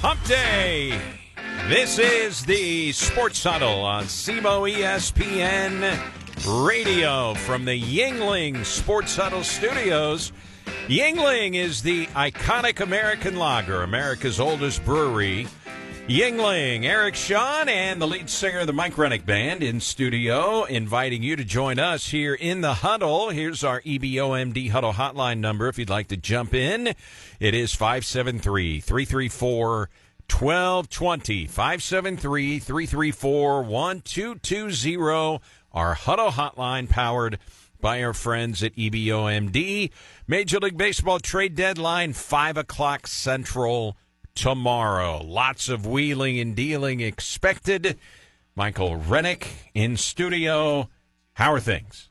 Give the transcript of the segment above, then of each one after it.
Hump Day. This is the Sports Huddle on SEMO ESPN Radio from the Yuengling Sports Huddle Studios. Yuengling is the iconic American lager, America's oldest brewery. Yuengling, Eric Sean, and the lead singer of the Mike Rennick Band in studio, inviting you to join us here in the Huddle. Here's our EBOMD Huddle hotline number if you'd like to jump in. It is 573-334-1220, 573-334-1220, our Huddle hotline powered by our friends at EBOMD. Major League Baseball trade deadline, 5 o'clock Central tomorrow. Lots of wheeling and dealing expected. Michael Rennick in studio. How are things?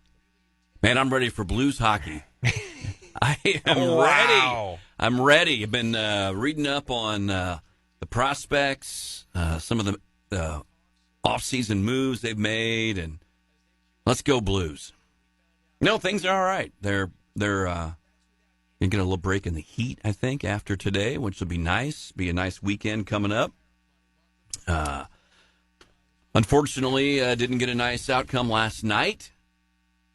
Man, I'm ready for Blues hockey. I am ready. I'm ready. I've been reading up on the prospects, some of the off-season moves they've made, and let's go Blues. No, things are all right. They're going to get a little break in the heat, I think, after today, which will be nice. Be a nice weekend coming up. Unfortunately, didn't get a nice outcome last night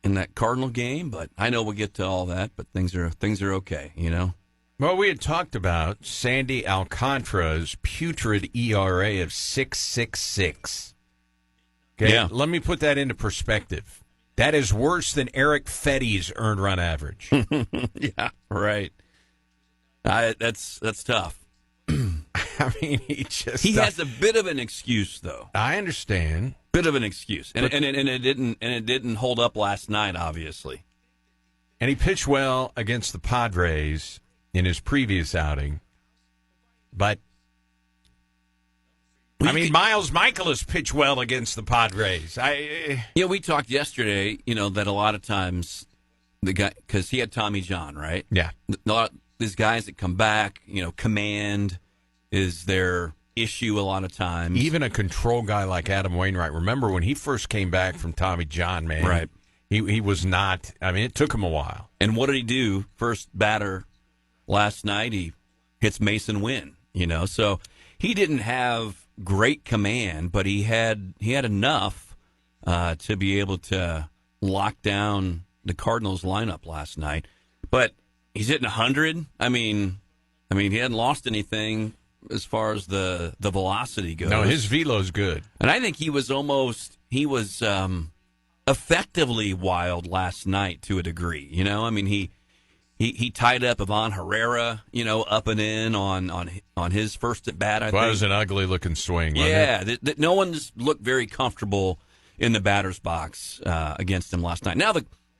in that Cardinal game, but I know we'll get to all that. But things are okay, you know. Well, we had talked about Sandy Alcantara's putrid ERA of 6.66. Okay, yeah. Let me put that into perspective. That is worse than Eric Fetty's earned run average. Yeah, right. That's tough. I mean, he has a bit of an excuse, though. I understand. Bit of an excuse, and it didn't hold up last night, obviously. And he pitched well against the Padres in his previous outing, but Miles Michaelis pitched well against the Padres. We talked yesterday, that a lot of times the guy, because he had Tommy John, right? Yeah. These guys that come back, command is their issue a lot of times. Even a control guy like Adam Wainwright. Remember when he first came back from Tommy John, man? Right. He was not. I mean, it took him a while. And what did he do? First batter last night, he hits Mason Wynn. So he didn't have great command, but he had enough to be able to lock down the Cardinals lineup last night. But he's hitting 100. I mean, he hadn't lost anything as far as the velocity goes. No, his velo's good. And I think he was effectively wild last night to a degree. I mean, he tied up Ivan Herrera, up and in on his first at bat. I think it was an ugly looking swing. Yeah, no one just looked very comfortable in the batter's box against him last night. Now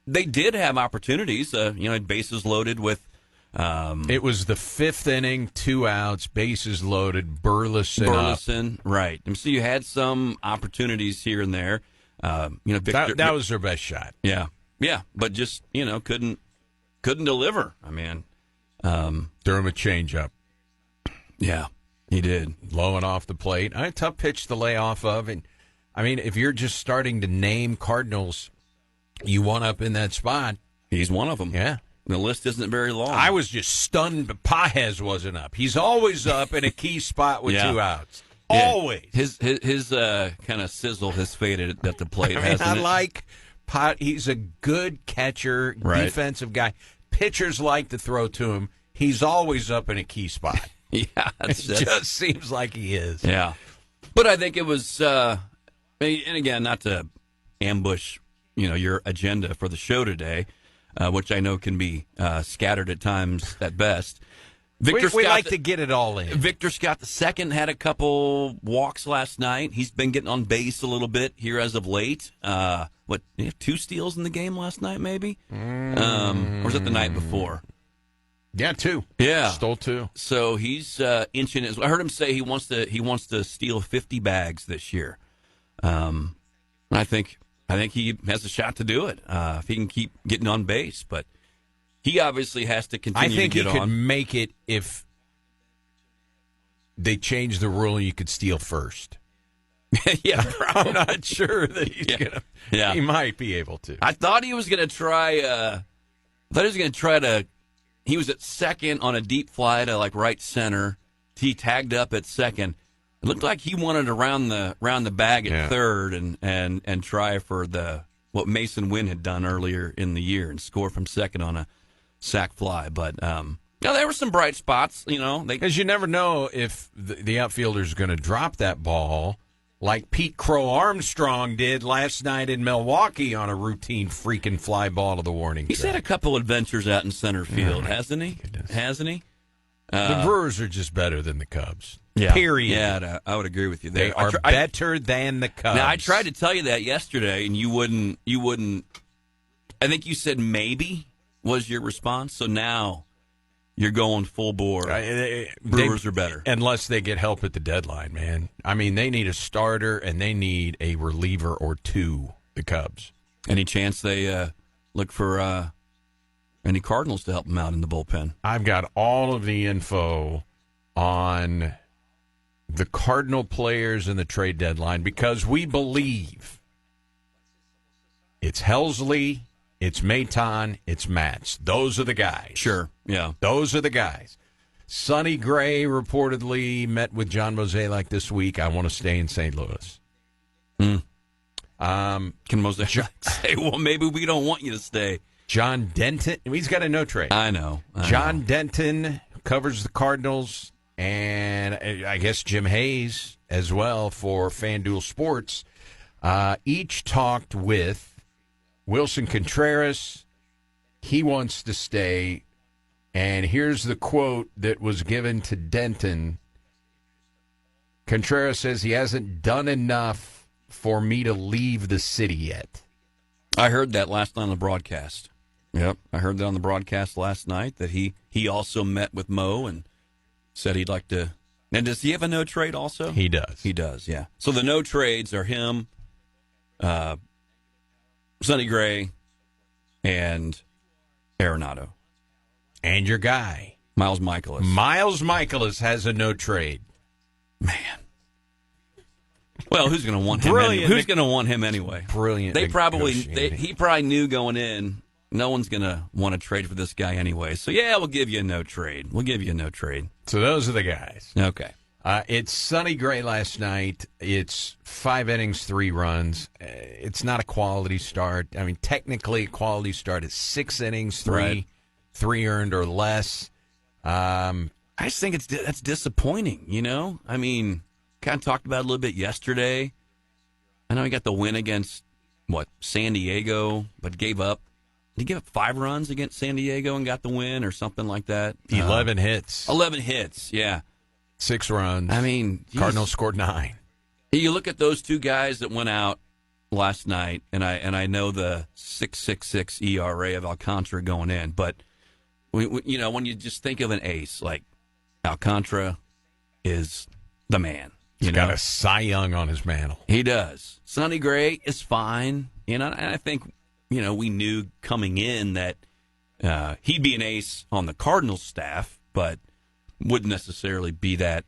they did have opportunities. Bases loaded with. It was the fifth inning, 2 outs, bases loaded, Burleson, right? And so you had some opportunities here and there. Victor, that was their best shot. Yeah, but just couldn't deliver. I mean, threw him a changeup. Yeah, he did. Low and off the plate. A tough pitch to lay off of. And I mean, if you're just starting to name Cardinals you want up in that spot, he's one of them. Yeah. The list isn't very long. I was just stunned, but Pages wasn't up. He's always up in a key spot with 2 outs. Yeah. Always. His kind of sizzle has faded at the plate, hasn't it? He's a good catcher, right. Defensive guy. Pitchers like to throw to him. He's always up in a key spot. Yeah. It just seems like he is. Yeah. But I think it was, and again, not to ambush, your agenda for the show today, which I know can be scattered at times at best. We like to get it all in. Victor Scott II had a couple walks last night. He's been getting on base a little bit here as of late. 2 steals in the game last night, maybe? Or was it the night before? Yeah, 2. Yeah, stole 2. So he's inching his. I heard him say he wants to steal 50 bags this year. I think he has a shot to do it if he can keep getting on base, but. He obviously has to continue to get on. I think he could make it if they changed the rule and you could steal first. Yeah, I'm not sure that he's gonna. Yeah, he might be able to. I thought he was going to try. He was at second on a deep fly to right center, he tagged up at second. It looked like he wanted to round the bag at third and try for what Mason Wynn had done earlier in the year and score from second on a sac fly. But there were some bright spots, because you never know if the outfielder's going to drop that ball like Pete Crow Armstrong did last night in Milwaukee on a routine freaking fly ball to the warning He's track. had a couple adventures out in center field, hasn't he? Goodness. Hasn't he? The Brewers are just better than the Cubs. Yeah. Period. Yeah, I would agree with you there. They are better than the Cubs. Now, I tried to tell you that yesterday, and you wouldn't. I think you said maybe was your response. So now you're going full bore. Brewers are better. Unless they get help at the deadline, man. I mean, they need a starter, and they need a reliever or two, the Cubs. Any chance they look for any Cardinals to help them out in the bullpen? I've got all of the info on the Cardinal players in the trade deadline because we believe it's Helsley, it's Maton, it's Matz. Those are the guys. Sure, yeah. Those are the guys. Sonny Gray reportedly met with John Mozeliak this week. I want to stay in St. Louis. Can Mozeliak say, well, maybe we don't want you to stay? John Denton, he's got a no trade. I know. John Denton covers the Cardinals, and I guess Jim Hayes as well for FanDuel Sports. Each talked with Wilson Contreras. He wants to stay, and here's the quote that was given to Denton. Contreras says he hasn't done enough for me to leave the city yet. I heard that last night on the broadcast. Yep, I heard that on the broadcast last night that he also met with Mo and said he'd like to. And does he have a no trade also? He does. He does, yeah. So the no trades are him, Sonny Gray, and Arenado. And your guy. Miles Michaelis. Miles Michaelis has a no trade. Man. Well, who's going to want him? Who's going to want him anyway? Brilliant. He probably knew going in, no one's going to want to trade for this guy anyway. So, yeah, we'll give you a no trade. So those are the guys. Okay. It's Sonny Gray last night. It's 5 innings, 3 runs. It's not a quality start. I mean, technically a quality start is 6 innings, 3 earned or less. I just think that's disappointing, I mean, kind of talked about it a little bit yesterday. I know he got the win against, San Diego, but gave up. Did he give up 5 runs against San Diego and got the win or something like that? 11 hits. 11 hits, yeah. 6 runs. I mean, Cardinals scored 9. You look at those two guys that went out last night, and I know the 6.66 ERA of Alcantara going in, but when you just think of an ace, like Alcantara is the man. He's got a Cy Young on his mantle. He does. Sonny Gray is fine, and I think we knew coming in that he'd be an ace on the Cardinals staff, but wouldn't necessarily be that.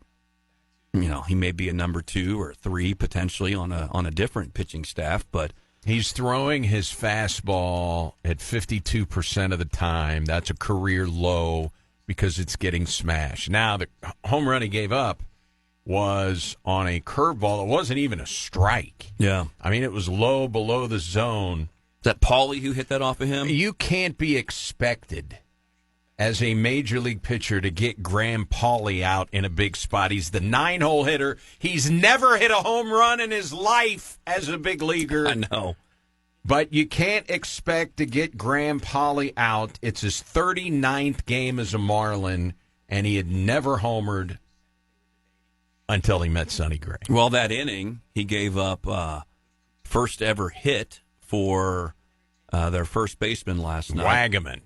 He may be a number 2 or 3 potentially on a different pitching staff, but he's throwing his fastball at 52% of the time. That's a career low because it's getting smashed. Now, the home run he gave up was on a curveball. It wasn't even a strike. Yeah. I mean, it was low below the zone. Is that Paulie who hit that off of him? You can't be expected as a major league pitcher to get Graham Paulie out in a big spot. He's the 9-hole hitter. He's never hit a home run in his life as a big leaguer. I know. But you can't expect to get Graham Paulie out. It's his 39th game as a Marlin, and he had never homered until he met Sonny Gray. Well, that inning, he gave up first ever hit for their first baseman last night. Wagaman.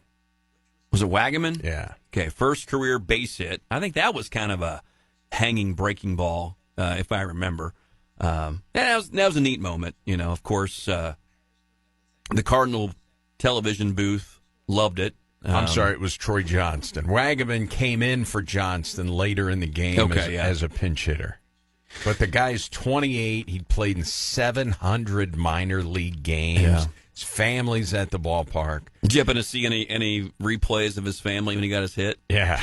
Was it Wagaman? Yeah. Okay, first career base hit. I think that was kind of a hanging breaking ball, if I remember. That was a neat moment. Of course, the Cardinal television booth loved it. I'm sorry, it was Troy Johnston. Wagaman came in for Johnston later in the game as a pinch hitter. But the guy's 28. He played in 700 minor league games. Yeah. His family's at the ballpark. Did you happen to see any replays of his family when he got his hit? Yeah.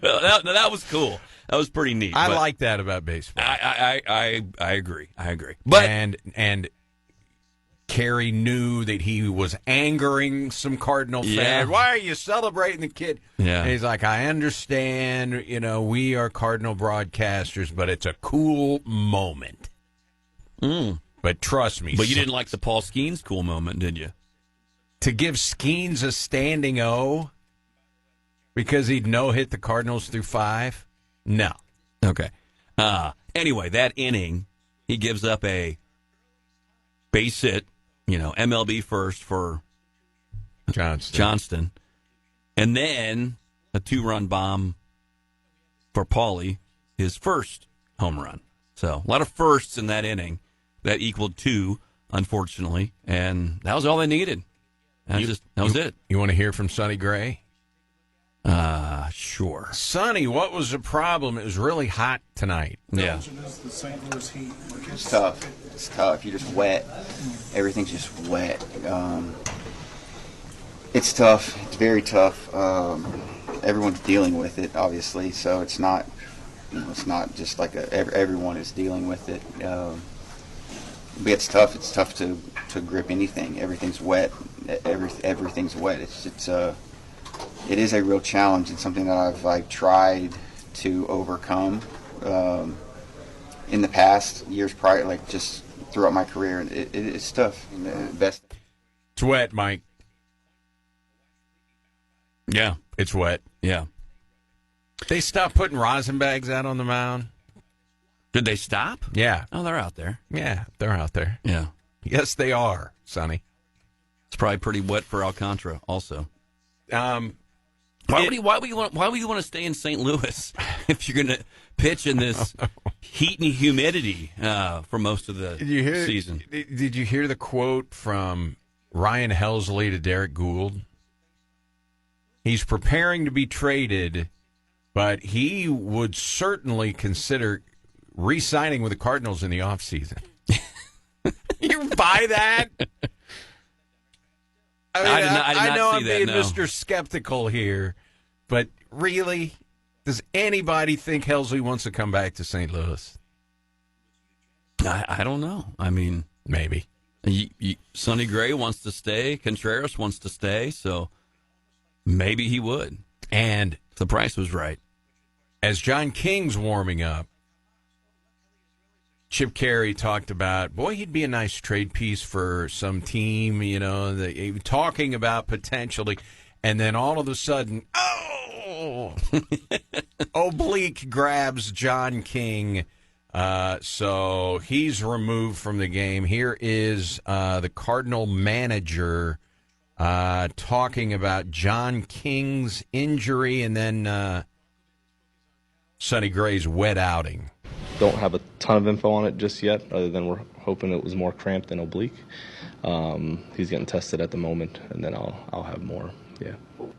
Well, that was cool. was pretty neat. I like that about baseball. I agree. But and Kerry knew that he was angering some Cardinal fans. Yeah. Why are you celebrating the kid? Yeah. And he's like, I understand, we are Cardinal broadcasters, but it's a cool moment. But trust me. But you didn't like the Paul Skeens cool moment, did you? To give Skeens a standing O because he'd no-hit the Cardinals through 5? No. Okay. Anyway, that inning, he gives up a base hit, MLB first for Johnston. And then a 2-run bomb for Paulie, his first home run. So a lot of firsts in that inning. That equaled 2, unfortunately. And that was all they needed. That was it. You want to hear from Sonny Gray? Sure. Sonny, what was the problem? It was really hot tonight. Yeah. It's tough. It's tough. You're just wet. Everything's just wet. It's tough. It's very tough. Everyone's dealing with it, obviously. So it's not, it's not just like everyone is dealing with it. But it's tough. It's tough to grip anything. Everything's wet. Everything's wet. It is a real challenge and something that I've tried to overcome in the past years prior, just throughout my career. And it's tough. It's wet, Mike. Yeah, it's wet. Yeah. They stopped putting rosin bags out on the mound. Did they stop? Yeah. Oh, they're out there. Yeah, they're out there. Yeah. Yes, they are, Sonny. It's probably pretty wet for Alcantara also. Why would you want to stay in St. Louis if you're going to pitch in this heat and humidity for most of the season? Did you hear the quote from Ryan Helsley to Derek Gould? He's preparing to be traded, but he would certainly consider re-signing with the Cardinals in the offseason. You buy that? I know I'm being Mr. Skeptical here, but really, does anybody think Helsley wants to come back to St. Louis? I don't know. I mean, maybe. Sonny Gray wants to stay. Contreras wants to stay, so maybe he would. And if the price was right. As John King's warming up, Chip Carey talked about, boy, he'd be a nice trade piece for some team, talking about potentially, and then all of a sudden, oblique grabs John King, so he's removed from the game. Here is the Cardinal manager talking about John King's injury and then Sonny Gray's wet outing. Don't have a ton of info on it just yet, other than we're hoping it was more cramped than oblique. He's getting tested at the moment, and then I'll have more. Yeah,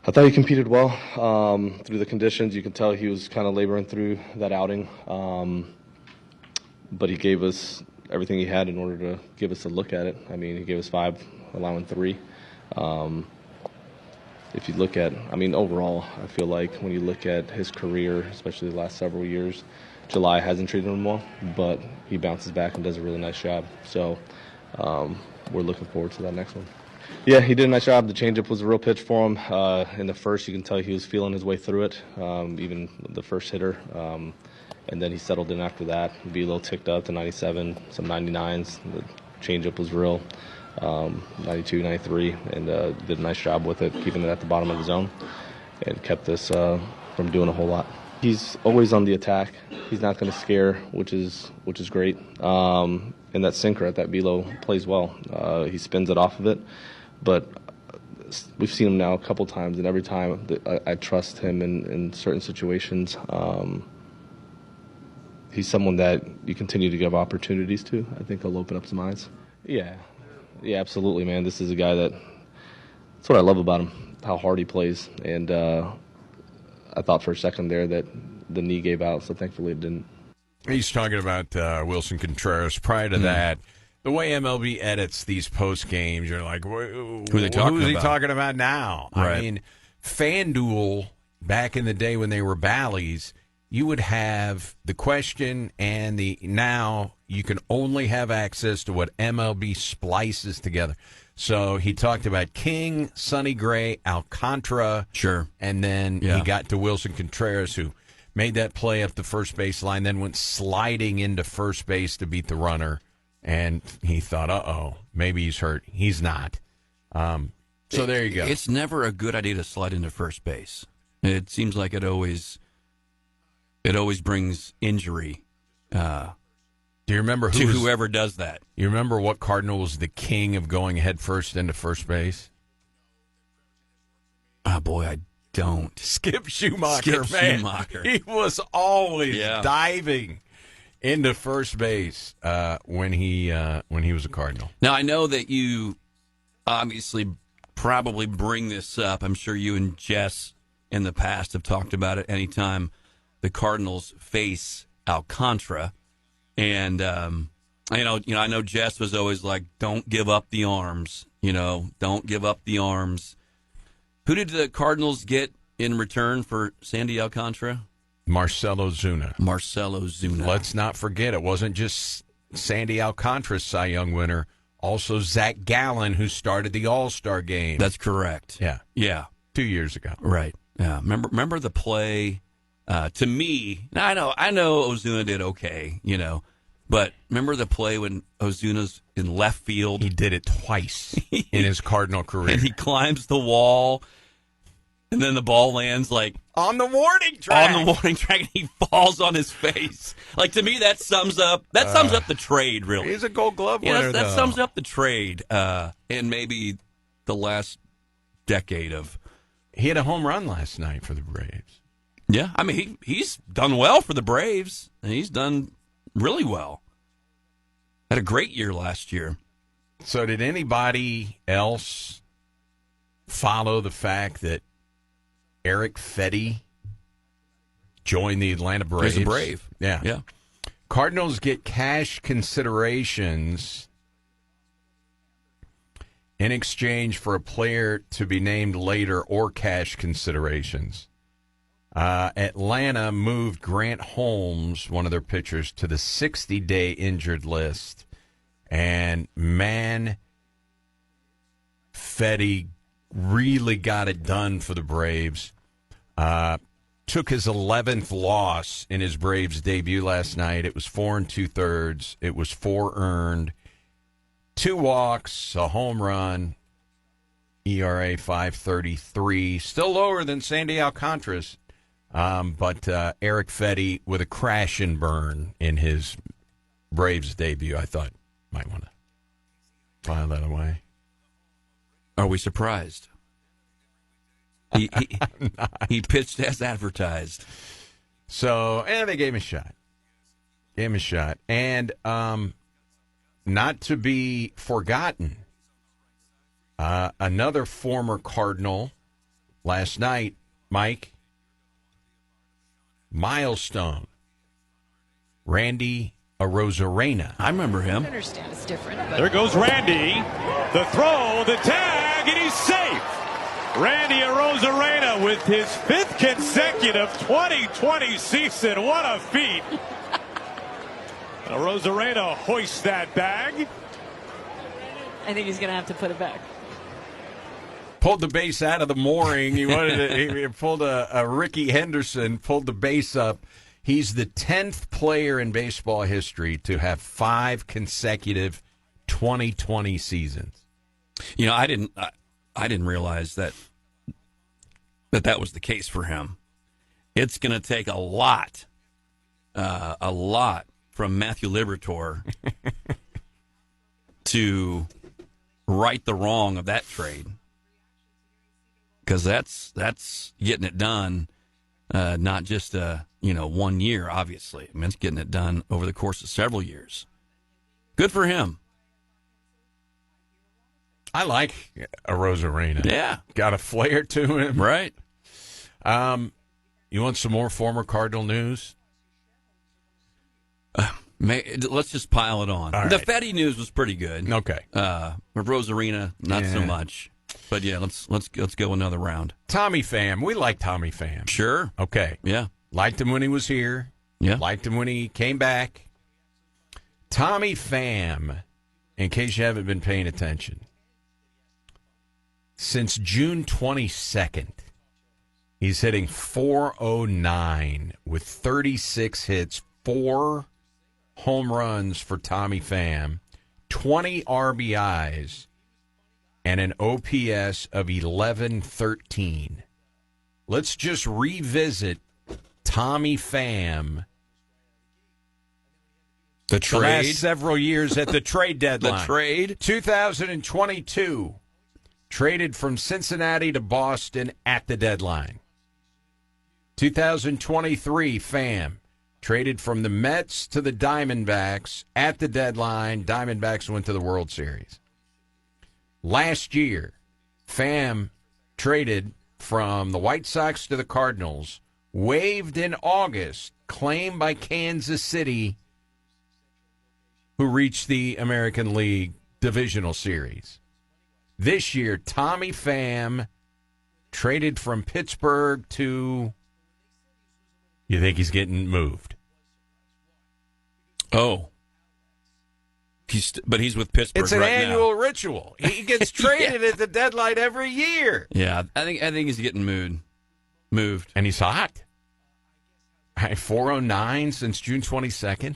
I thought he competed well through the conditions. You can tell he was kind of laboring through that outing, but he gave us everything he had in order to give us a look at it. I mean, he gave us 5, allowing 3. If you look at, overall, I feel like when you look at his career, especially the last several years, July hasn't treated him well, but he bounces back and does a really nice job. So we're looking forward to that next one. Yeah, he did a nice job. The changeup was a real pitch for him. In the first, you can tell he was feeling his way through it, even the first hitter. And then he settled in after that. He'd be a little ticked up to 97, some 99s. The changeup was real, 92, 93, and did a nice job with it, keeping it at the bottom of the zone, and kept us from doing a whole lot. He's always on the attack. He's not going to scare, which is great. And that sinker at that velo plays well. He spins it off of it, but we've seen him now a couple times, and every time I trust him in certain situations. He's someone that you continue to give opportunities to. I think he'll open up some eyes. Yeah, absolutely, man. This is a guy that's what I love about him, how hard he plays, and I thought for a second there that the knee gave out, so thankfully it didn't. He's talking about Wilson Contreras. Prior to that, the way MLB edits these post games, you're like, who is he talking about now? Right. I mean, FanDuel, back in the day when they were Bally's, you would have the question and now you can only have access to what MLB splices together. So he talked about King, Sonny Gray, Alcantara. Sure. And then he got to Wilson Contreras, who made that play up the first base line, then went sliding into first base to beat the runner. And he thought, maybe he's hurt. He's not. So there you go. It's never a good idea to slide into first base. It seems like it always brings injury. Do you remember to whoever does that? You remember what Cardinal was the king of going head first into first base? Oh boy, I don't. Skip Schumacher, man. Schumacher. He was always diving into first base when he was a Cardinal. Now I know that you obviously probably bring this up. I'm sure you and Jess in the past have talked about it anytime the Cardinals face Alcantara. And, I know Jess was always like, don't give up the arms, don't give up the arms. Who did the Cardinals get in return for Sandy Alcantara? Marcell Ozuna. Let's not forget, it wasn't just Sandy Alcantara, Cy Young winner, also Zach Gallen, who started the All-Star game. That's correct. Yeah. 2 years ago. Right. Yeah. Remember the play? To me, I know Ozuna did okay, but remember the play when Ozuna's in left field? He did it twice in his Cardinal career. And he climbs the wall, and then the ball lands on the warning track. And he falls on his face. To me, that sums up the trade, really. He's a Gold Glove winner, that sums up the trade, and maybe the last decade of. He had a home run last night for the Braves. Yeah, I mean, he's done well for the Braves, and he's done really well. Had a great year last year. So did anybody else follow the fact that Eric Fetty joined the Atlanta Braves? He's a Brave. Yeah. Cardinals get cash considerations in exchange for a player to be named later or cash considerations. Atlanta moved Grant Holmes, one of their pitchers, to the 60-day injured list. And, man, Fetty really got it done for the Braves. Took his 11th loss in his Braves debut last night. It was 4 2/3. It was 4 earned. 2 walks, a home run, ERA 5.33. Still lower than Sandy Alcantara's. But Eric Fetty with a crash and burn in his Braves debut, I thought might want to file that away. Are we surprised? He pitched as advertised. So, and they gave him a shot. And not to be forgotten, another former Cardinal last night, Mike, milestone, Randy Arozarena. I remember him. I understand it's different. But there goes Randy. The throw, the tag, and he's safe. Randy Arozarena with his 5th consecutive 2020 season. What a feat. Arozarena hoists that bag. I think he's going to have to put it back. Pulled the base out of the mooring. He pulled a Ricky Henderson, pulled the base up. He's the 10th player in baseball history to have 5 consecutive 2020 seasons. I didn't realize that was the case for him. It's going to take a lot from Matthew Liberatore to right the wrong of that trade. Because that's getting it done, not just 1 year, obviously. I mean, it's getting it done over the course of several years. Good for him. I like Arozarena. Yeah. Got a flair to him. Right. You want some more former Cardinal news? Let's just pile it on. All the right. Fetty news was pretty good. Okay. Arozarena, not so much. But yeah, let's go another round. Tommy Pham. We like Tommy Pham. Sure. Okay. Yeah. Liked him when he was here. Yeah. Liked him when he came back. Tommy Pham, in case you haven't been paying attention, since June 22nd, he's hitting .409 with 36 hits, 4 home runs for Tommy Pham, 20 RBIs, and an OPS of 1113. Let's just revisit Tommy Pham. The The last several years at the trade deadline. The trade? 2022. Traded from Cincinnati to Boston at the deadline. 2023, Pham. Traded from the Mets to the Diamondbacks at the deadline. Diamondbacks went to the World Series. Last year, Pham traded from the White Sox to the Cardinals, waived in August, claimed by Kansas City, who reached the American League Divisional Series. This year, Tommy Pham traded from Pittsburgh to... You think he's getting moved? Oh. But he's with Pittsburgh It's an right annual now. ritual. He gets traded at the deadline every year. Yeah, I think he's getting moved. And he's hot. 409 since June 22nd.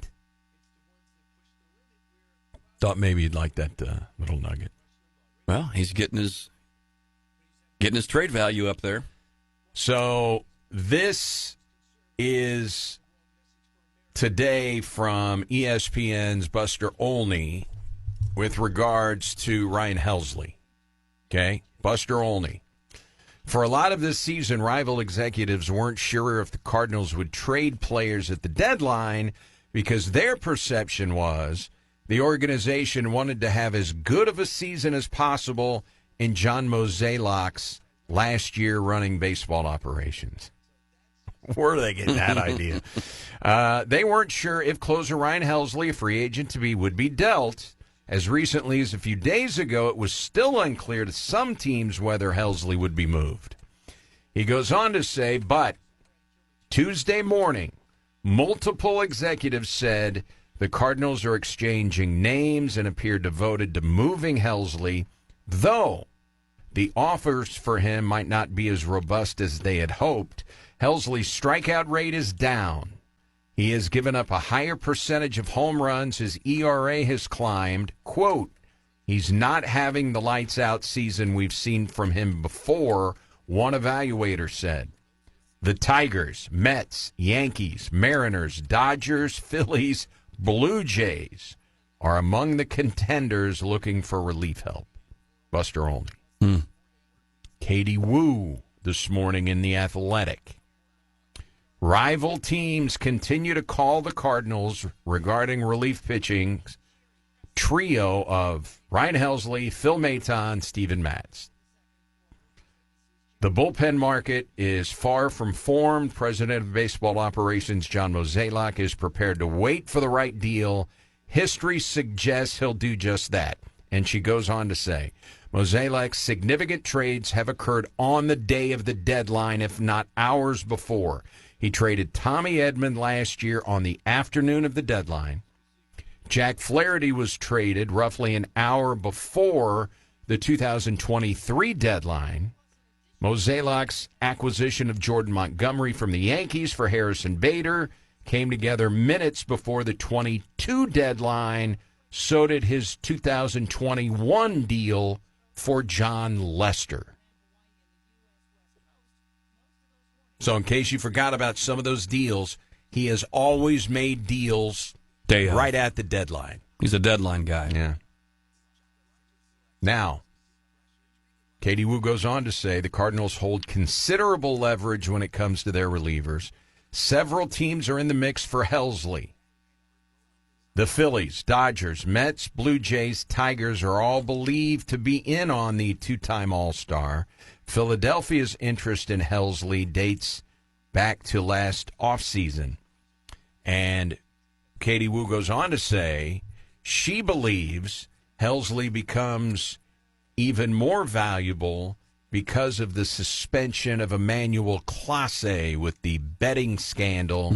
Thought maybe you'd like that little nugget. Well, he's getting his trade value up there. So this is today from ESPN's Buster Olney with regards to Ryan Helsley. Okay? Buster Olney. For a lot of this season, rival executives weren't sure if the Cardinals would trade players at the deadline because their perception was the organization wanted to have as good of a season as possible in John Mozeliak's last year running baseball operations. Where do they get that idea? They weren't sure if closer Ryan Helsley, a free agent to be, would be dealt. As recently as a few days ago, it was still unclear to some teams whether Helsley would be moved. He goes on to say, but Tuesday morning, multiple executives said the Cardinals are exchanging names and appear devoted to moving Helsley, though the offers for him might not be as robust as they had hoped. Helsley's strikeout rate is down. He has given up a higher percentage of home runs. His ERA has climbed. Quote, he's not having the lights-out season we've seen from him before, one evaluator said. The Tigers, Mets, Yankees, Mariners, Dodgers, Phillies, Blue Jays are among the contenders looking for relief help. Buster Olney. Katie Woo this morning in The Athletic. Rival teams continue to call the Cardinals regarding relief pitching trio of Ryan Helsley, Phil Maton, Steven Matz. The bullpen market is far from formed. President of Baseball Operations John Mozeliak is prepared to wait for the right deal. History suggests he'll do just that. And she goes on to say, Mozeliak's significant trades have occurred on the day of the deadline, if not hours before. He traded Tommy Edman last year on the afternoon of the deadline. Jack Flaherty was traded roughly an hour before the 2023 deadline. Mozeliak's acquisition of Jordan Montgomery from the Yankees for Harrison Bader came together minutes before the 22 deadline. So did his 2021 deal for John Lester. So in case you forgot about some of those deals, he has always made deals right at the deadline. He's a deadline guy. Yeah. Now, Katie Woo goes on to say the Cardinals hold considerable leverage when it comes to their relievers. Several teams are in the mix for Helsley. The Phillies, Dodgers, Mets, Blue Jays, Tigers are all believed to be in on the two-time All-Star. Philadelphia's interest in Helsley dates back to last offseason. And Katie Woo goes on to say she believes Helsley becomes even more valuable because of the suspension of Emmanuel Clase with the betting scandal,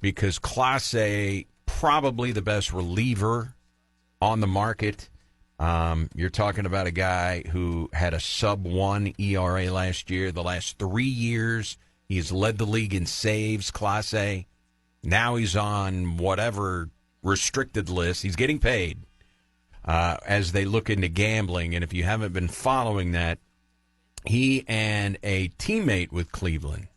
because Clase, probably the best reliever on the market. You're talking about a guy who had a sub-1 ERA last year. The last 3 years, he has led the league in saves, Clase. Now he's on whatever restricted list. He's getting paid as they look into gambling. And if you haven't been following that, he and a teammate with Cleveland,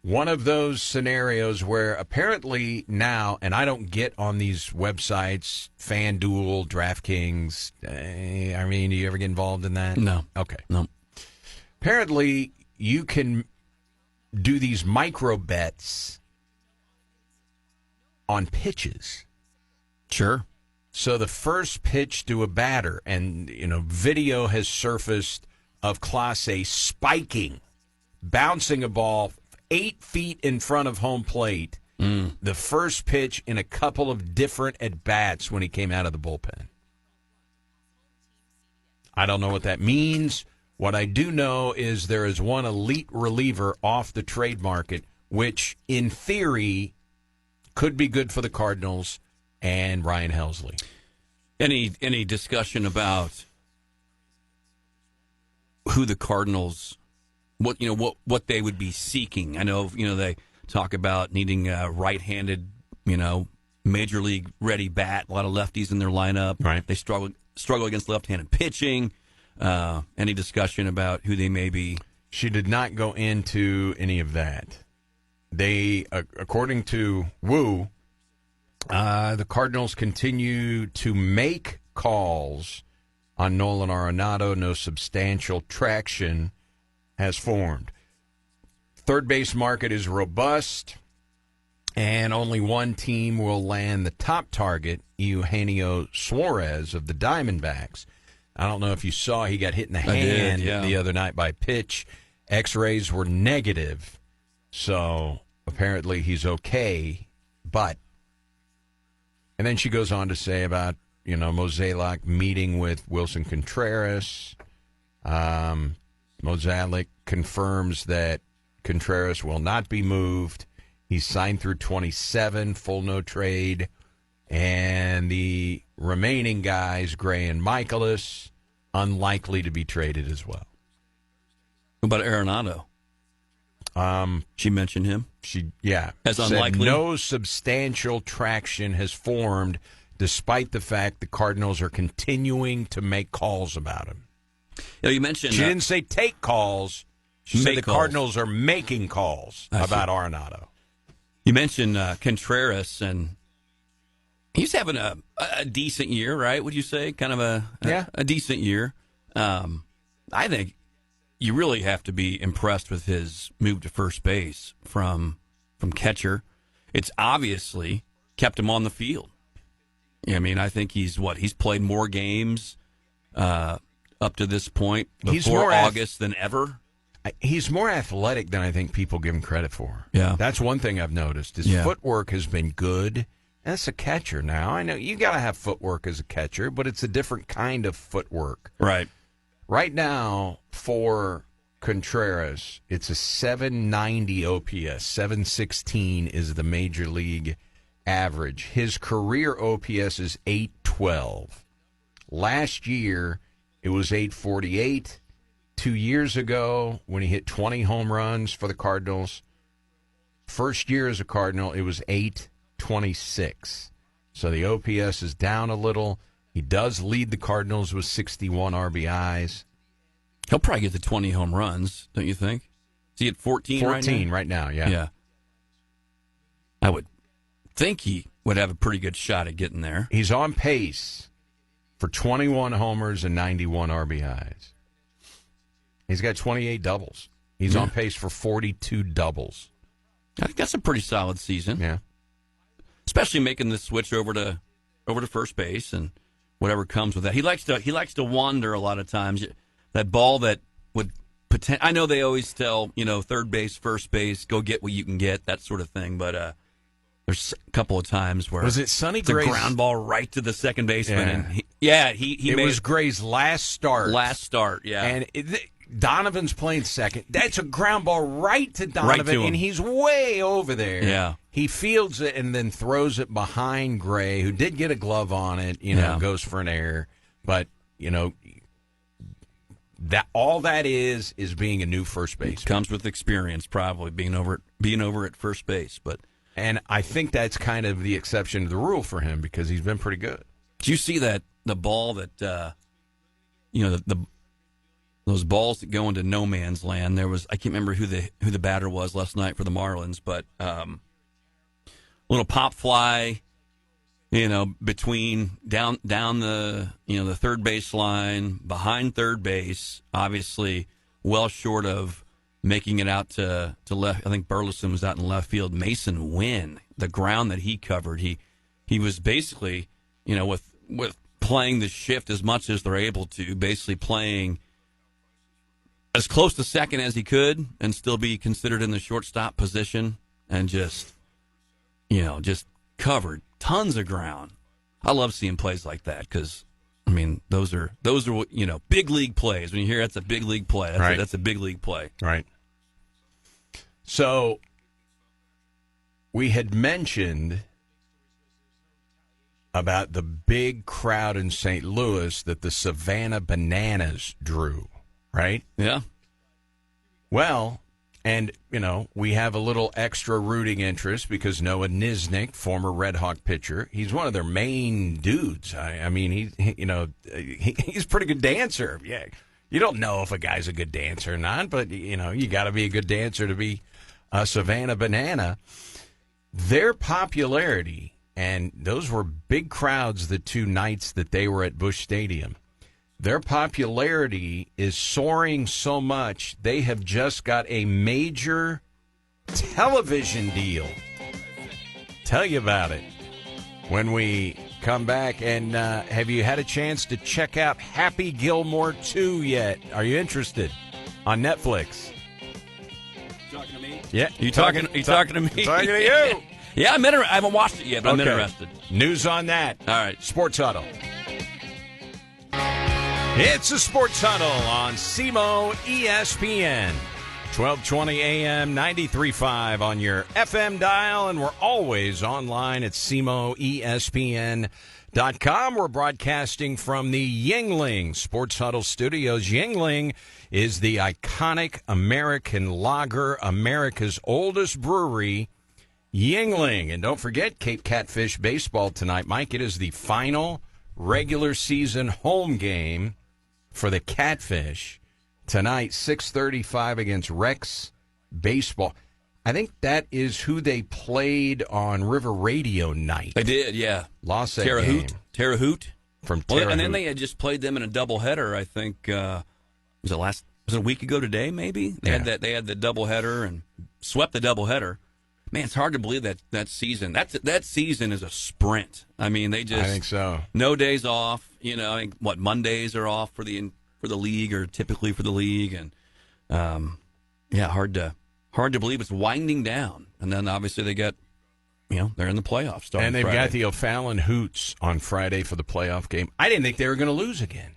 one of those scenarios where apparently now, and I don't get on these websites, FanDuel, DraftKings, I mean, do you ever get involved in that? No. Okay. No. Apparently, you can do these micro bets on pitches. Sure. So the first pitch to a batter, and video has surfaced of Clase spiking, bouncing a ball 8 feet in front of home plate. The first pitch in a couple of different at-bats when he came out of the bullpen. I don't know what that means. What I do know is there is one elite reliever off the trade market, which in theory could be good for the Cardinals and Ryan Helsley. Any discussion about who the Cardinals, what they would be seeking? I know they talk about needing a right-handed, major league ready bat. A lot of lefties in their lineup. Right. They struggle against left-handed pitching. Any discussion about who they may be? She did not go into any of that. They, according to Wu, the Cardinals continue to make calls on Nolan Arenado. No substantial traction has formed. Third base market is robust, and only one team will land the top target, Eugenio Suarez of the Diamondbacks. I don't know if you saw, he got hit in the hand the other night by pitch. X-rays were negative, so apparently he's okay. But, and then she goes on to say about, Mozeliak meeting with Wilson Contreras. Mozeliak confirms that Contreras will not be moved. He's signed through 27, full no trade. And the remaining guys, Gray and Michaelis, unlikely to be traded as well. What about Arenado? She mentioned him? As unlikely? No substantial traction has formed, despite the fact the Cardinals are continuing to make calls about him. You mentioned... She didn't say take calls. She said the Cardinals are making calls about Arenado. You mentioned Contreras, and he's having a decent year, right? Would you say? Kind of a decent year. I think you really have to be impressed with his move to first base from catcher. It's obviously kept him on the field. I mean, I think he's played more games up to this point before August than ever. He's more athletic than I think people give him credit for. Yeah. That's one thing I've noticed. His footwork has been good. That's a catcher now. I know you got to have footwork as a catcher, but it's a different kind of footwork. Right. Right now, for Contreras, it's a 790 OPS. 716 is the major league average. His career OPS is 812. Last year, it was 848. 2 years ago, when he hit 20 home runs for the Cardinals, first year as a Cardinal, it was 826. So the OPS is down a little. He does lead the Cardinals with 61 RBIs. He'll probably get to 20 home runs, don't you think? Is he at 14 right now? 14 right now, yeah. Yeah. I would think he would have a pretty good shot at getting there. He's on pace for 21 homers and 91 RBIs. He's got 28 doubles. He's on pace for 42 doubles. I think that's a pretty solid season. Yeah. Especially making the switch over to first base and whatever comes with that. He likes to wander a lot of times. That ball that would I know they always tell, third base, first base, go get what you can get, that sort of thing, but there's a couple of times where was it Sonny it's a Gray's ground ball right to the second baseman, and Yeah, he it made was Gray's last start. Yeah. And Donovan's playing second. That's a ground ball right to Donovan, Right to him. and he's way over there. Yeah. He fields it and then throws it behind Gray, who did get a glove on it, goes for an error. But, that all that is being a new first base. Comes with experience, probably, being over at first base. And I think that's kind of the exception to the rule for him because he's been pretty good. Did you see the ball that, those balls that go into no man's land? There was, I can't remember who the batter was last night for the Marlins, but little pop fly, between down the the third base line, behind third base, obviously well short of making it out to left. I think Burleson was out in left field. Mason Wynn, the ground that he covered, he was basically, with playing the shift as much as they're able to, basically playing as close to second as he could and still be considered in the shortstop position, and just covered tons of ground. I love seeing plays like that because, those are big league plays. When you hear that's a big league play, that's a big league play. Right. So we had mentioned about the big crowd in St. Louis that the Savannah Bananas drew, right? Yeah. Well, and, we have a little extra rooting interest because Noah Nisnik, former Red Hawk pitcher, he's one of their main dudes. He's a pretty good dancer. Yeah. You don't know if a guy's a good dancer or not, but, you got to be a good dancer to be a Savannah Banana. Their popularity, and those were big crowds the two nights that they were at Busch Stadium. Their popularity is soaring so much, they have just got a major television deal. Tell you about it when we come back. And have you had a chance to check out Happy Gilmore 2 yet? Are you interested? On Netflix. Talking to me? Yeah. You talking to me? Talking to you. Yeah, I haven't watched it yet, but I'm interested. News on that. All right. Sports Huddle. It's a Sports Huddle on SEMO ESPN. 1220 AM, 93.5 on your FM dial, and we're always online at SEMOESPN.com. We're broadcasting from the Yuengling Sports Huddle Studios. Yuengling is the iconic American lager, America's oldest brewery, Yuengling. And don't forget Cape Catfish baseball tonight. Mike, it is the final regular season home game for the Catfish tonight, 6:35 against Rex Baseball. I think that is who they played on River Radio night. They did, yeah. Lost that Terre game. Haute. Terre Haute. From Terre Haute. And then they had just played them in a doubleheader, I think. Was it a week ago today, maybe? They had the doubleheader and swept the doubleheader. Man, it's hard to believe that season. That season is a sprint. I think so. No days off. I think Mondays are off for the league, or typically for the league, and hard to believe it's winding down. And then obviously they got, they're in the playoffs starting and they've Friday. got the O'Fallon Hoots on Friday for the playoff game. I didn't think they were going to lose again.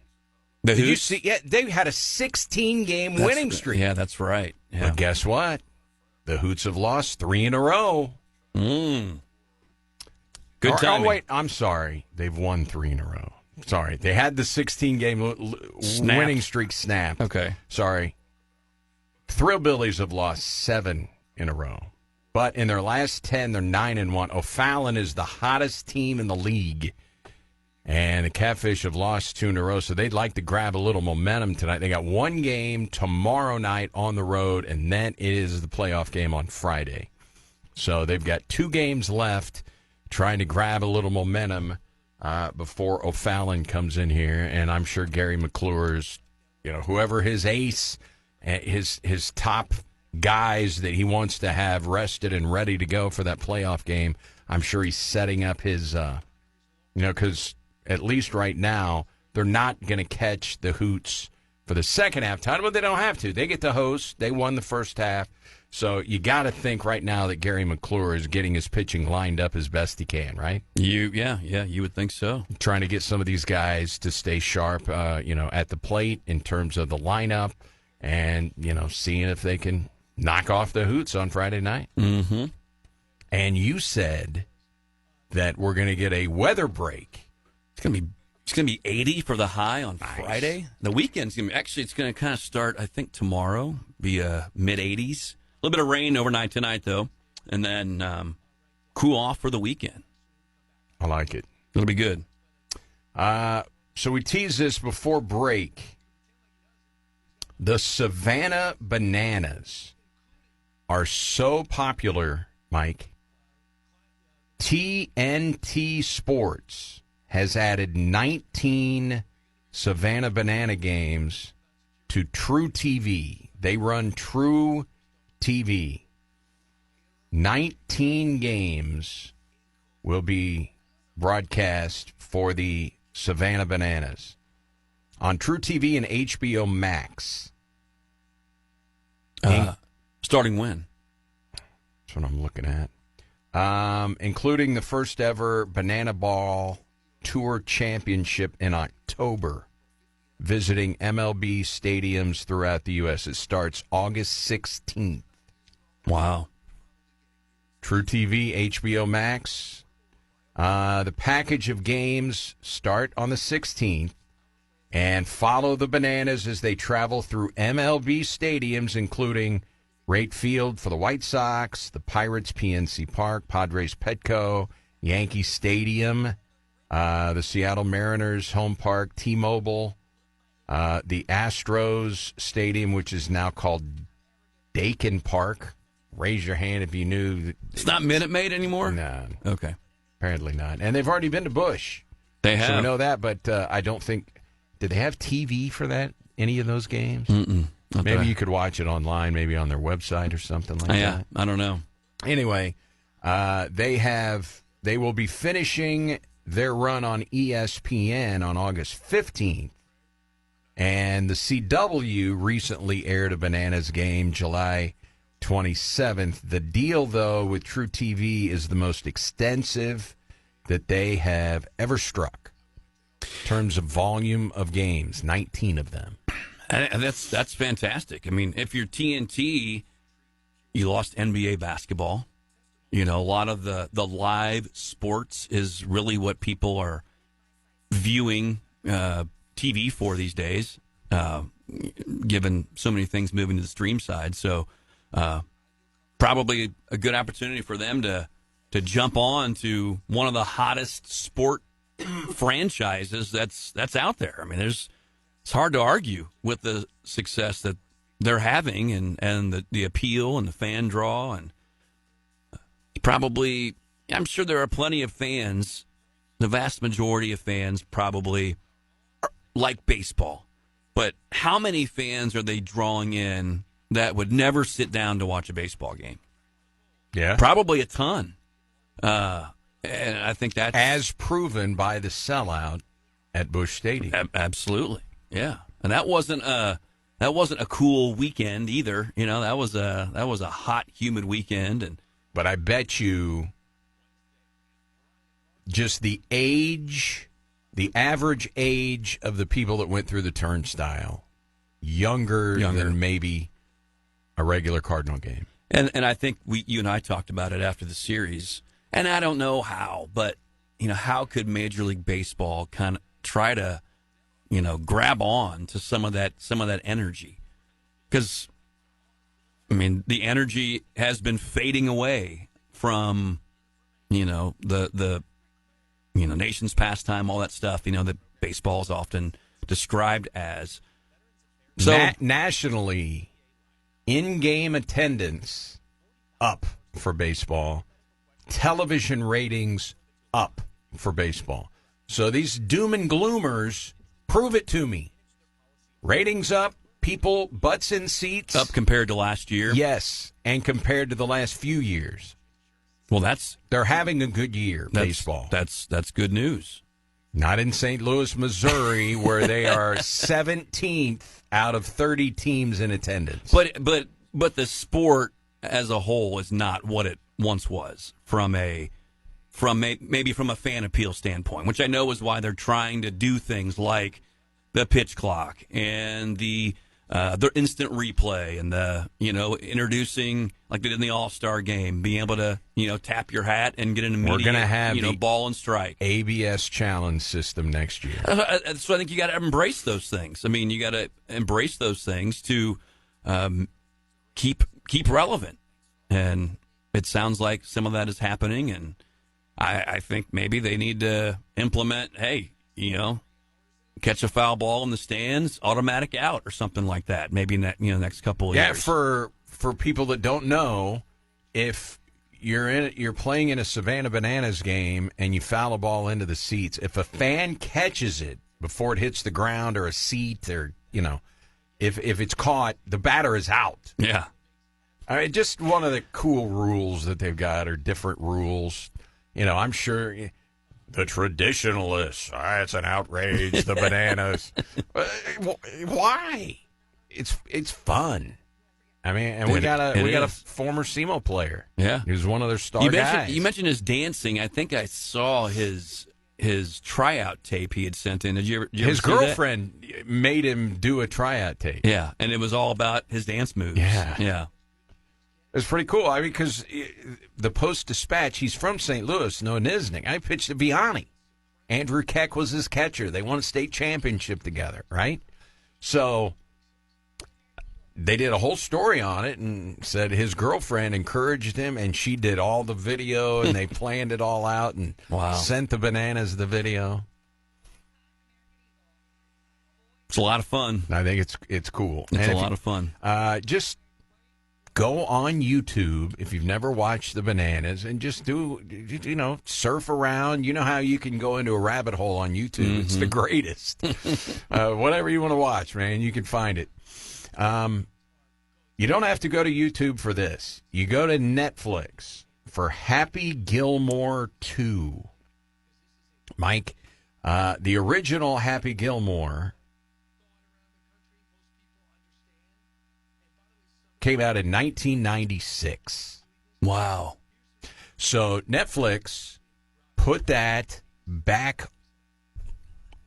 Did you see? Yeah, they had a 16-game winning streak. Yeah, that's right. Yeah. But guess what? The Hoots have lost 3 in a row. Good Oh, timing. wait, I'm sorry. They've won 3 in a row. Sorry. They had the 16-game winning streak snapped. Okay. Sorry. Thrillbillies have lost 7 in a row. But in their last 10, they're 9-1. O'Fallon is the hottest team in the league. And the Catfish have lost 2 in a row, so they'd like to grab a little momentum tonight. They got 1 game tomorrow night on the road, and then it is the playoff game on Friday. So they've got 2 games left, trying to grab a little momentum before O'Fallon comes in here. And I'm sure Gary McClure's, whoever his ace, his top guys that he wants to have rested and ready to go for that playoff game, I'm sure he's setting up his, because at least right now, they're not going to catch the Hoots for the second half title, but they don't have to. They get to host. They won the first half. So you got to think right now that Gary McClure is getting his pitching lined up as best he can, right? You would think so. Trying to get some of these guys to stay sharp, at the plate in terms of the lineup, and seeing if they can knock off the Hoots on Friday night. Mm-hmm. And you said that we're going to get a weather break. It's gonna be 80 for the high on Friday. The weekend's gonna be, actually, it's gonna kind of start, I think, tomorrow. Be mid 80s. A little bit of rain overnight tonight, though, and then cool off for the weekend. I like it. It'll be good. So we teased this before break. The Savannah Bananas are so popular, Mike. TNT Sports has added 19 Savannah Banana games to True TV. They run True TV. 19 games will be broadcast for the Savannah Bananas on True TV and HBO Max. Starting when? That's what I'm looking at. Including the first ever Banana Ball Tour Championship in October, visiting MLB stadiums throughout the U.S. It starts August 16th. Wow. True TV, HBO Max. The package of games start on the 16th and follow the Bananas as they travel through MLB stadiums, including Rate Field for the White Sox, the Pirates, PNC Park, Padres, Petco, Yankee Stadium, the Seattle Mariners home park, T-Mobile, the Astros Stadium, which is now called Dakin Park. Raise your hand if you knew. It's not Minute Maid anymore? No. Okay. Apparently not. And they've already been to Busch. They have. So we know that, but I don't think. Did they have TV for that? Any of those games? Mm-mm. Maybe you could watch it online, maybe on their website or something like that. I don't know. Anyway, they will be finishing their run on ESPN on August 15th. And the CW recently aired a Bananas game July 27th. The deal, though, with True TV is the most extensive that they have ever struck in terms of volume of games, 19 of them. And that's fantastic. I mean, if you're TNT, you lost NBA basketball. A lot of the live sports is really what people are viewing TV for these days, given so many things moving to the stream side. So probably a good opportunity for them to jump on to one of the hottest sport franchises that's out there. I mean, it's hard to argue with the success that they're having and the appeal and the fan draw. And probably, I'm sure there are plenty of fans, the vast majority of fans probably like baseball. But how many fans are they drawing in that would never sit down to watch a baseball game? Yeah. Probably a ton. And I think that's... As proven by the sellout at Busch Stadium. Absolutely. Yeah. And that wasn't a cool weekend either. That was a hot, humid weekend. But I bet you just the average age of the people that went through the turnstile, younger. Than maybe a regular Cardinal game. And I think you and I talked about it after the series, and I don't know how, but how could Major League Baseball kind of try to grab on to some of that energy? Because I mean, the energy has been fading away from the nation's pastime, all that stuff. That baseball is often described as. So nationally, in-game attendance up for baseball, television ratings up for baseball. So these doom and gloomers, prove it to me. Ratings up, people, butts in seats. Up compared to last year? Yes, and compared to the last few years. Well, they're having a good year, baseball. That's good news. Not in St. Louis, Missouri, where they are 17th out of 30 teams in attendance. But the sport as a whole is not what it once was maybe from a fan appeal standpoint, which I know is why they're trying to do things like the pitch clock and the instant replay and introducing, like they did in the All-Star game, being able to tap your hat and get an immediate We're gonna have ball and strike ABS challenge system next year. So I think you got to embrace those things. I mean, you got to embrace those things to keep relevant, and it sounds like some of that is happening. And I think maybe they need to implement, catch a foul ball in the stands, automatic out or something like that. Maybe next couple of years. Yeah, for people that don't know, if you're playing in a Savannah Bananas game and you foul a ball into the seats, if a fan catches it before it hits the ground or a seat or if it's caught, the batter is out. Yeah. I mean, just one of the cool rules that they've got, or different rules. I'm sure the traditionalists, it's an outrage, the Bananas. Why? It's fun. I mean, and we got a former SEMO player. Yeah. He was one of their star guys. You mentioned his dancing. I think I saw his tryout tape he had sent in. Did you ever his see girlfriend made him do a tryout tape. Yeah, and it was all about his dance moves. Yeah. It was pretty cool. I mean, because the Post-Dispatch, he's from St. Louis, Noah Niznik. I pitched to Vianney. Andrew Keck was his catcher. They won a state championship together, right? So they did a whole story on it and said his girlfriend encouraged him, and she did all the video, and they planned it all out and sent the Bananas the video. It's a lot of fun. I think it's cool. It's a lot of fun. Just go on YouTube if you've never watched the Bananas and just surf around. You know how you can go into a rabbit hole on YouTube. Mm-hmm. It's the greatest. Whatever you want to watch, man, you can find it. You don't have to go to YouTube for this. You go to Netflix for Happy Gilmore 2. Mike, the original Happy Gilmore came out in 1996. Wow. So Netflix put that back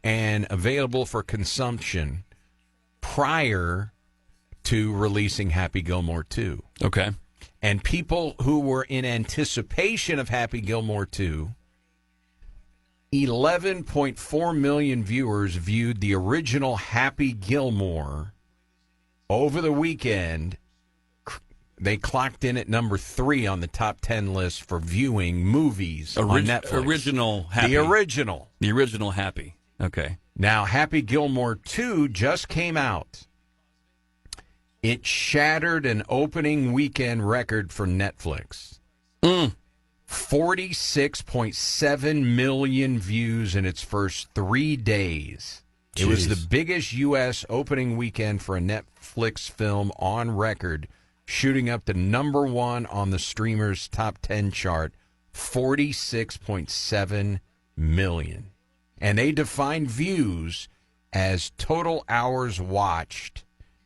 and available for consumption prior to releasing Happy Gilmore 2. Okay. And people who were in anticipation of Happy Gilmore 2, 11.4 million viewers viewed the original Happy Gilmore over the weekend. They clocked in at number 3 on the top 10 list for viewing movies on Netflix. Original Happy. The original. The original Happy. Okay. Now, Happy Gilmore 2 just came out. It shattered an opening weekend record for Netflix. 46.7 million views in its first 3 days. Jeez. It was the biggest U.S. opening weekend for a Netflix film on record, shooting up to number 1 on the streamer's top 10 chart, 46.7 million. And they define views as total hours watched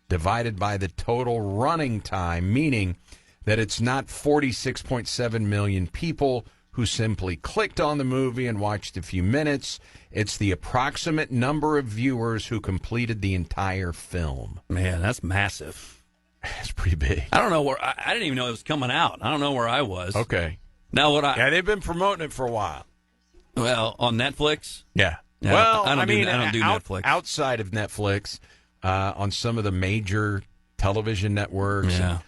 divided by the total running time, meaning that it's not 46.7 million people who simply clicked on the movie and watched a few minutes. It's the approximate number of viewers who completed the entire film. Man, that's massive. It's pretty big. I don't know where I didn't even know it was coming out. I don't know where I was. Okay. Now yeah, they've been promoting it for a while. Well, on Netflix? Yeah. Well, I don't do Netflix. Outside of Netflix, on some of the major television networks. Yeah. And,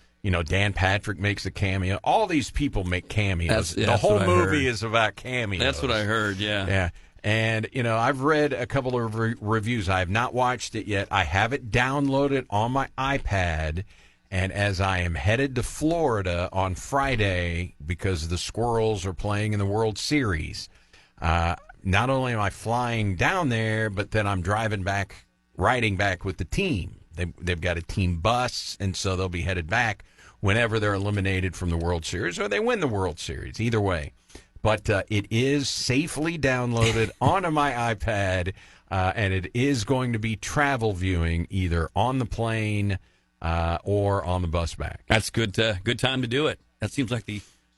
Dan Patrick makes a cameo. All these people make cameos. The whole movie is about cameos. That's what I heard, yeah. Yeah. And, I've read a couple of reviews. I have not watched it yet. I have it downloaded on my iPad. And as I am headed to Florida on Friday because the Squirrels are playing in the World Series, not only am I flying down there, but then I'm riding back with the team. They've got a team bus, and so they'll be headed back whenever they're eliminated from the World Series or they win the World Series. Either way. But it is safely downloaded onto my iPad, and it is going to be travel viewing either on the plane or on the bus back. That's good time to do it. That seems like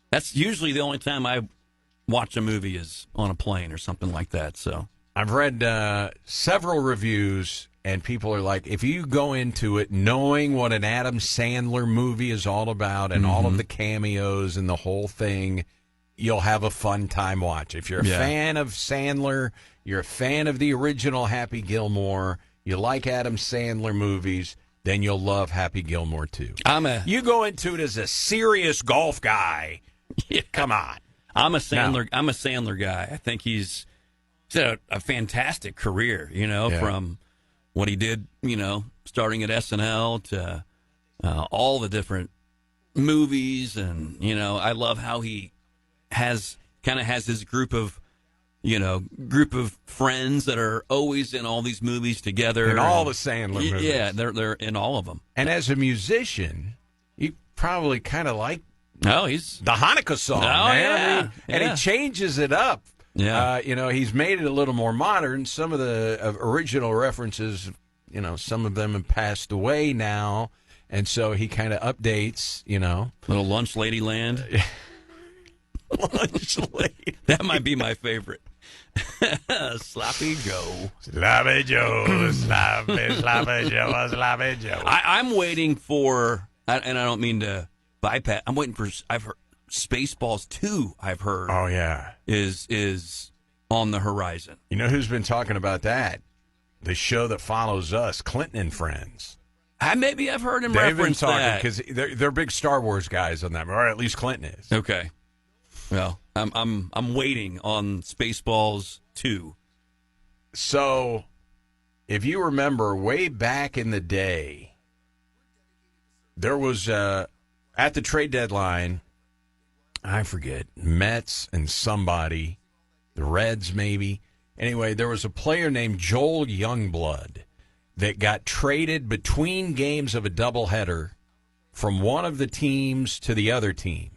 that's usually the only time I watch a movie is on a plane or something like that. So I've read several reviews, and people are like, if you go into it knowing what an Adam Sandler movie is all about and all of the cameos and the whole thing, you'll have a fun time watching. If you're a fan of Sandler, you're a fan of the original Happy Gilmore, you like Adam Sandler movies, then you'll love Happy Gilmore too. You go into it as a serious golf guy. Come on. I'm a Sandler guy. I think he's had a fantastic career, from what he did, starting at SNL to all the different movies. And, I love how he has his group of friends that are always in all these movies together. In all the Sandler movies. Yeah, they're in all of them. And as a musician, you probably kind of like he's the Hanukkah song, man. And he changes it up. Yeah. He's made it a little more modern. Some of the original references, some of them have passed away now. And so he kind of updates, Little Lunch Lady Land. Lunch Lady. That might be my favorite. Sloppy Joe. Sloppy Joe. Sloppy Joe. Sloppy Joe. I'm waiting for, and I don't mean to bypass, I'm waiting for, I've heard, Spaceballs 2, I've heard. Oh, yeah. Is on the horizon. You know who's been talking about that? The show that follows us, Clinton and Friends. Maybe I've heard him reference that. They've been talking because they're big Star Wars guys on that, or at least Clinton is. Okay. Well, I'm waiting on Spaceballs 2. So, if you remember, way back in the day, there was at the trade deadline, I forget, Mets and somebody, the Reds maybe. Anyway, there was a player named Joel Youngblood that got traded between games of a doubleheader from one of the teams to the other team.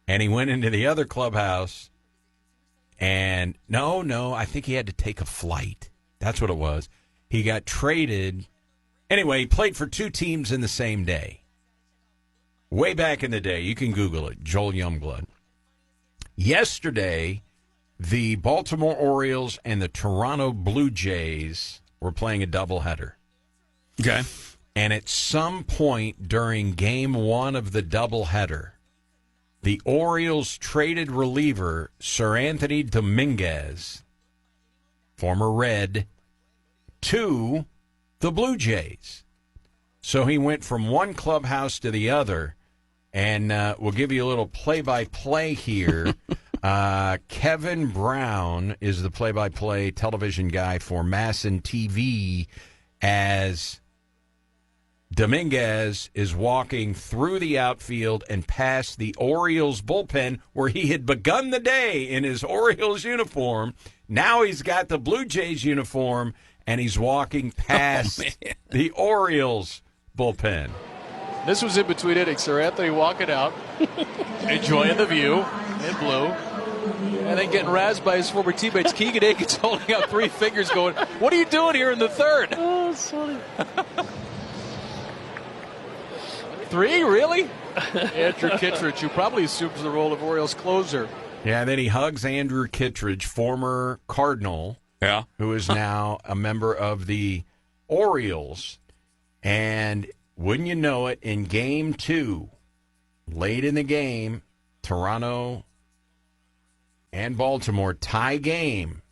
And he went into the other clubhouse, and no, I think he had to take a flight. That's what it was. He got traded. Anyway, he played for two teams in the same day. Way back in the day. You can Google it, Joel Youngblood. Yesterday, the Baltimore Orioles and the Toronto Blue Jays were playing a doubleheader. Okay. And at some point during game one of the doubleheader, the Orioles traded reliever Sir Anthony Dominguez, former Red, to the Blue Jays. So he went from one clubhouse to the other, and we'll give you a little play-by-play here. Kevin Brown is the play-by-play television guy for Masson TV as Dominguez is walking through the outfield and past the Orioles bullpen where he had begun the day in his Orioles uniform. Now he's got the Blue Jays uniform, and he's walking past the Orioles bullpen. This was in between innings. Sir Anthony walking out, enjoying the view in blue, and then getting razzed by his former teammates. Keegan Aikens holding out three fingers going, "What are you doing here in the third?" Oh, it's funny. Three? Really? Andrew Kittredge, who probably assumes the role of Orioles closer. Yeah, then he hugs Andrew Kittredge, former Cardinal, who is now a member of the Orioles. And wouldn't you know it, in game two, late in the game, Toronto and Baltimore tie game.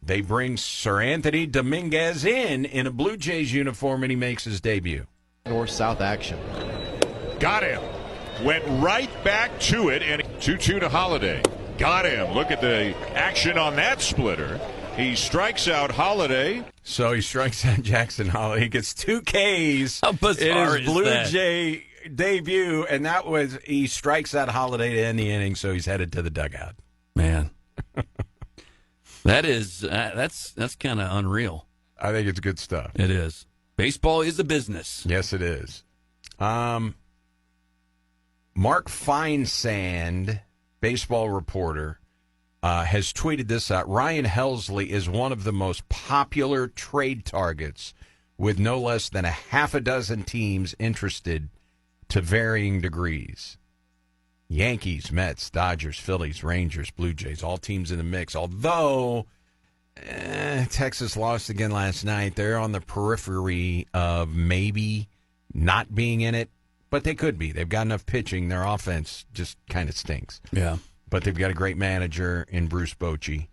They bring Sir Anthony Dominguez in a Blue Jays uniform, and he makes his debut. North-south action. Got him. Went right back to it, and 2-2 to Holiday. Got him. Look at the action on that splitter. He strikes out Holiday. So he strikes out Jackson Holiday. He gets 2 Ks How bizarre in his is Blue that? Jay debut, and that was, he strikes out Holiday to end the inning, so he's headed to the dugout. Man. That's kind of unreal. I think it's good stuff. It is. Baseball is a business. Yes, it is. Mark Feinsand, baseball reporter, has tweeted this out. Ryan Helsley is one of the most popular trade targets, with no less than a half a dozen teams interested to varying degrees. Yankees, Mets, Dodgers, Phillies, Rangers, Blue Jays, all teams in the mix. Although Texas lost again last night, they're on the periphery of maybe not being in it, but they could be. They've got enough pitching. Their offense just kind of stinks. Yeah. But they've got a great manager in Bruce Bochy.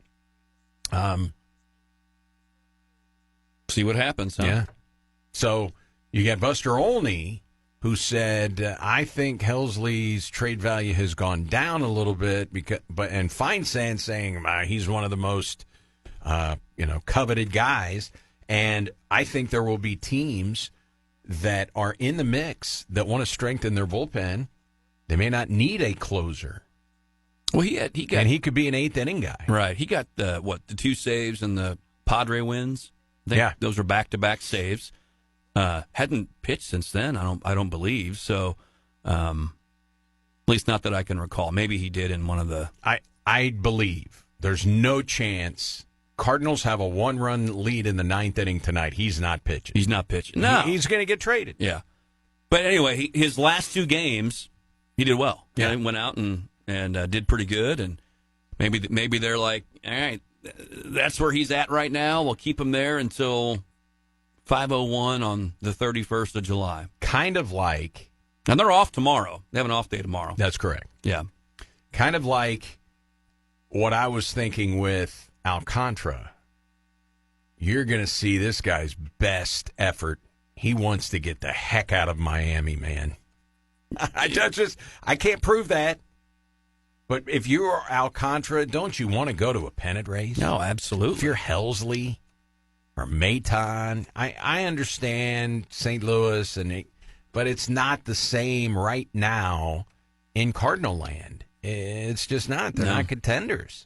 See what happens, huh? Yeah. So you got Buster Olney, who said, I think Helsley's trade value has gone down a little bit, and Feinsand saying he's one of the most coveted guys, and I think there will be teams that are in the mix that want to strengthen their bullpen. They may not need a closer. Well, he could be an eighth inning guy. Right. He got the 2 saves and the Padre wins. Those were back-to-back saves. Hadn't pitched since then. I don't believe so. At least not that I can recall. Maybe he did in one of the. I believe there's no chance. Cardinals have a 1-run lead in the 9th inning tonight. He's not pitching. No, he's going to get traded. Yeah, but anyway, his last 2 games, he did well. Yeah, he went out and did pretty good. And maybe they're like, all right, that's where he's at right now. We'll keep him there until 5:01 on the 31st of July. Kind of like... And they're off tomorrow. They have an off day tomorrow. That's correct. Yeah. Kind of like what I was thinking with Alcantara. You're going to see this guy's best effort. He wants to get the heck out of Miami, man. I can't prove that. But if you're Alcantara, don't you want to go to a pennant race? No, absolutely. If you're Helsley or Maton, I understand St. Louis, but it's not the same right now in Cardinal land. It's just not. They're not contenders.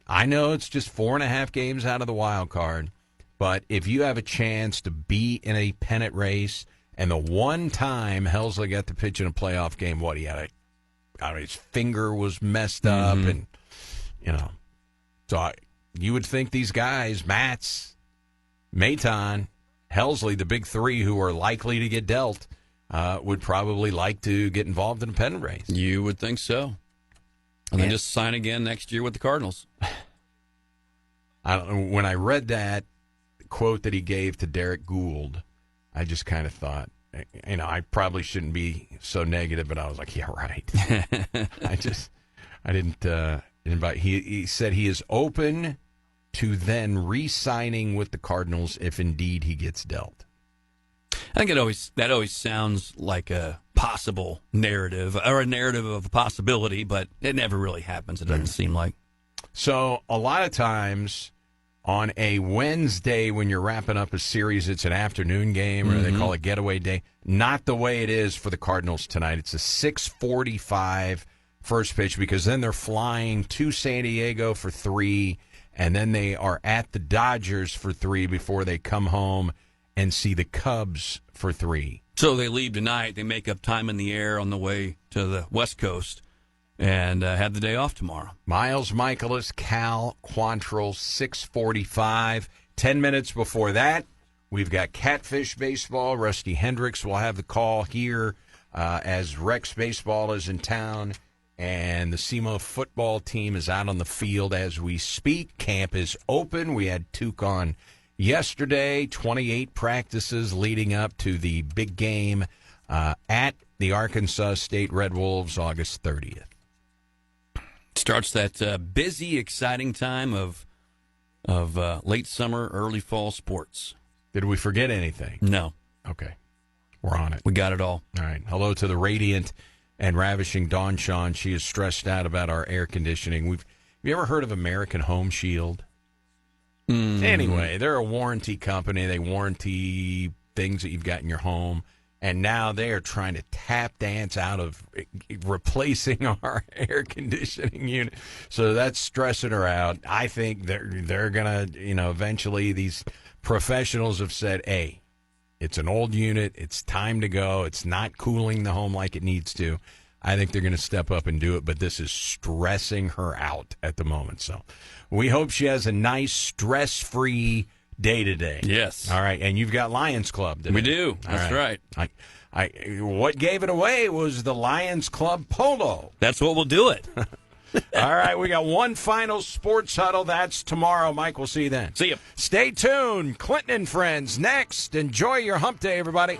I know it's just 4.5 games out of the wild card, but if you have a chance to be in a pennant race, and the one time Helsley got to pitch in a playoff game, he had his finger was messed up, and so you would think these guys, Matz, Maton, Helsley, the big 3 who are likely to get dealt, would probably like to get involved in a pennant race. You would think so. And then just sign again next year with the Cardinals. When I read that quote that he gave to Derek Gould, I just kind of thought, I probably shouldn't be so negative, but I was like, yeah, right. I didn't invite. He said he is open to then re-signing with the Cardinals if indeed he gets dealt. I think that always sounds like a possible narrative or a narrative of a possibility, but it never really happens. It doesn't seem like. So a lot of times on a Wednesday when you're wrapping up a series, it's an afternoon game, or they call it getaway day. Not the way it is for the Cardinals tonight. It's a 6:45 first pitch, because then they're flying to San Diego for 3, and then they are at the Dodgers for 3 before they come home and see the Cubs for 3. So they leave tonight. They make up time in the air on the way to the West Coast and have the day off tomorrow. Miles Michaelis, Cal Quantrill, 6:45. 10 minutes before that, we've got Catfish Baseball. Rusty Hendricks will have the call here as Rex Baseball is in town, and the SEMO football team is out on the field as we speak. Camp is open. We had Tucon yesterday, 28 practices leading up to the big game at the Arkansas State Red Wolves August 30th. Starts that busy, exciting time of late summer, early fall sports. Did we forget anything? No. Okay. We're on it. We got it all. All right. Hello to the radiant and ravishing Dawn Shawn. She is stressed out about our air conditioning. Have you ever heard of American Home Shield? Anyway, they're a warranty company. They warranty things that you've got in your home. And now they are trying to tap dance out of replacing our air conditioning unit. So that's stressing her out. I think they're going to, eventually these professionals have said, hey, it's an old unit. It's time to go. It's not cooling the home like it needs to. I think they're going to step up and do it, but this is stressing her out at the moment. So we hope she has a nice, stress-free day today. Yes. All right, and you've got Lions Club today. We do. That's right. What gave it away was the Lions Club polo. That's what will do it. All right, we got one final Sports Huddle. That's tomorrow. Mike, we'll see you then. See you. Stay tuned. Clinton and Friends next. Enjoy your hump day, everybody.